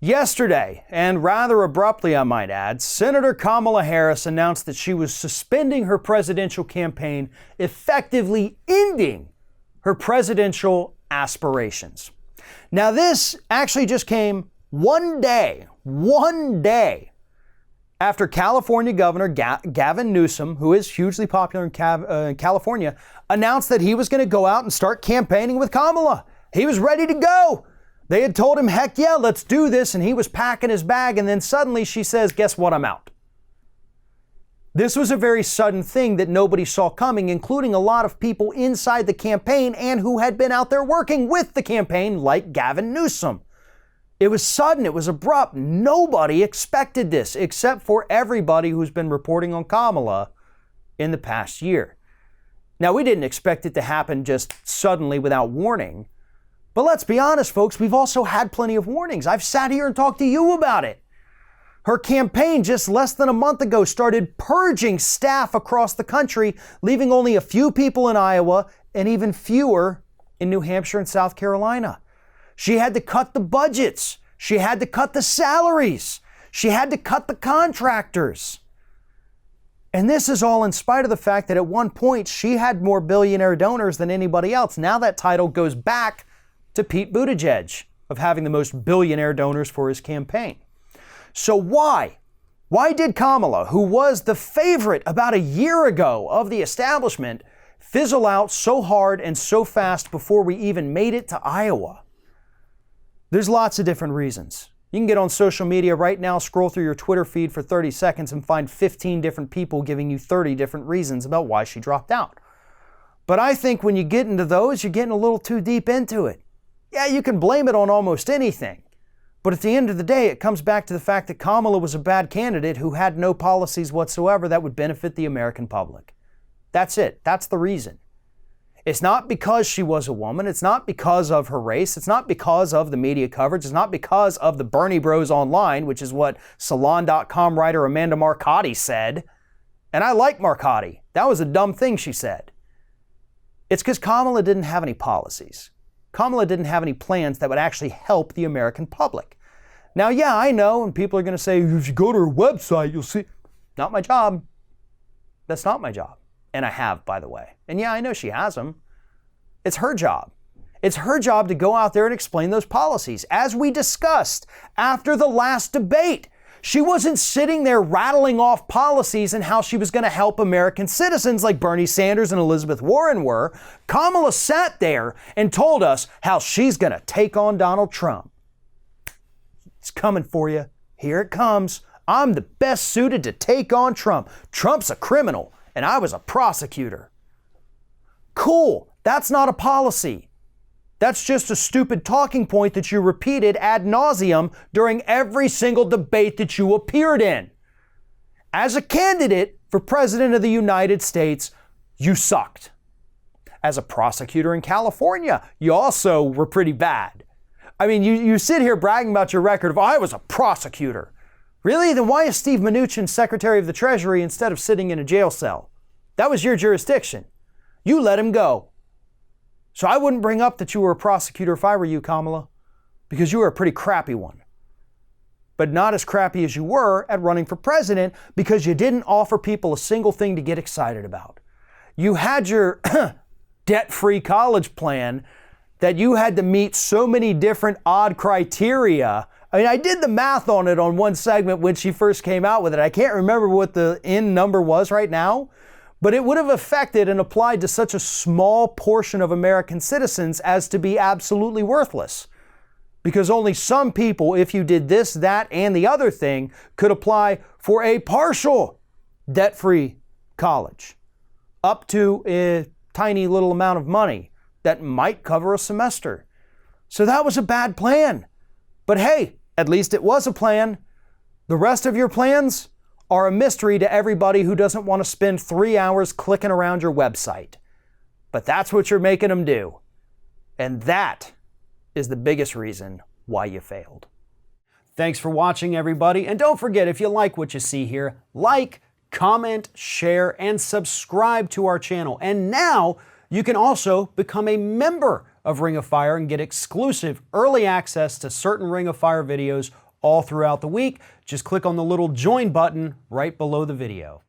Yesterday, and rather abruptly I might add, Senator Kamala Harris announced that she was suspending her presidential campaign, effectively ending her presidential aspirations. Now this actually just came one day after California Governor Gavin Newsom, who is hugely popular in California, announced that he was going to go out and start campaigning with Kamala. He was ready to go. They had told him, heck yeah, let's do this. And he was packing his bag. And then suddenly she says, guess what? I'm out. This was a very sudden thing that nobody saw coming, including a lot of people inside the campaign and who had been out there working with the campaign, like Gavin Newsom. It was sudden. It was abrupt. Nobody expected this except for everybody who's been reporting on Kamala in the past year. Now, we didn't expect it to happen just suddenly without warning. But let's be honest, folks, we've also had plenty of warnings. I've sat here and talked to you about it. Her campaign just less than a month ago started purging staff across the country, leaving only a few people in Iowa and even fewer in New Hampshire and South Carolina. She had to cut the budgets. She had to cut the salaries. She had to cut the contractors. And this is all in spite of the fact that at one point she had more billionaire donors than anybody else. Now that title goes back to Pete Buttigieg of having the most billionaire donors for his campaign. So why? Why did Kamala, who was the favorite about a year ago of the establishment, fizzle out so hard and so fast before we even made it to Iowa? There's lots of different reasons. You can get on social media right now, scroll through your Twitter feed for 30 seconds and find 15 different people giving you 30 different reasons about why she dropped out. But I think when you get into those, you're getting a little too deep into it. Yeah, you can blame it on almost anything. But at the end of the day, it comes back to the fact that Kamala was a bad candidate who had no policies whatsoever that would benefit the American public. That's it. That's the reason. It's not because she was a woman. It's not because of her race. It's not because of the media coverage. It's not because of the Bernie Bros online, which is what Salon.com writer Amanda Marcotti said. And I like Marcotti. That was a dumb thing she said. It's because Kamala didn't have any policies. Kamala didn't have any plans that would actually help the American public. Now, yeah, I know, and people are going to say, if you go to her website, you'll see. Not my job. That's not my job. And I have, by the way. And yeah, I know she has them. It's her job. It's her job to go out there and explain those policies. As we discussed after the last debate, she wasn't sitting there rattling off policies and how she was going to help American citizens like Bernie Sanders and Elizabeth Warren were. Kamala sat there and told us how she's going to take on Donald Trump. It's coming for you. Here it comes. I'm the best suited to take on Trump. Trump's a criminal, and I was a prosecutor. Cool. That's not a policy. That's just a stupid talking point that you repeated ad nauseum during every single debate that you appeared in. As a candidate for President of the United States, you sucked. As a prosecutor in California, you also were pretty bad. I mean, you sit here bragging about your record of, I was a prosecutor. Really? Then why is Steve Mnuchin Secretary of the Treasury instead of sitting in a jail cell? That was your jurisdiction. You let him go. So I wouldn't bring up that you were a prosecutor if I were you, Kamala, because you were a pretty crappy one. But not as crappy as you were at running for president because you didn't offer people a single thing to get excited about. You had your debt-free college plan that you had to meet so many different odd criteria. I mean, I did the math on it on one segment when she first came out with it. I can't remember what the end number was right now. But it would have affected and applied to such a small portion of American citizens as to be absolutely worthless. Because only some people, if you did this, that, and the other thing, could apply for a partial debt-free college. Up to a tiny little amount of money that might cover a semester. So that was a bad plan. But hey, at least it was a plan. The rest of your plans are a mystery to everybody who doesn't want to spend 3 hours clicking around your website. But that's what you're making them do. And that is the biggest reason why you failed. Thanks for watching, everybody. And don't forget, if you like what you see here, like, comment, share, and subscribe to our channel. And now you can also become a member of Ring of Fire and get exclusive early access to certain Ring of Fire videos all throughout the week. Just click on the little join button right below the video.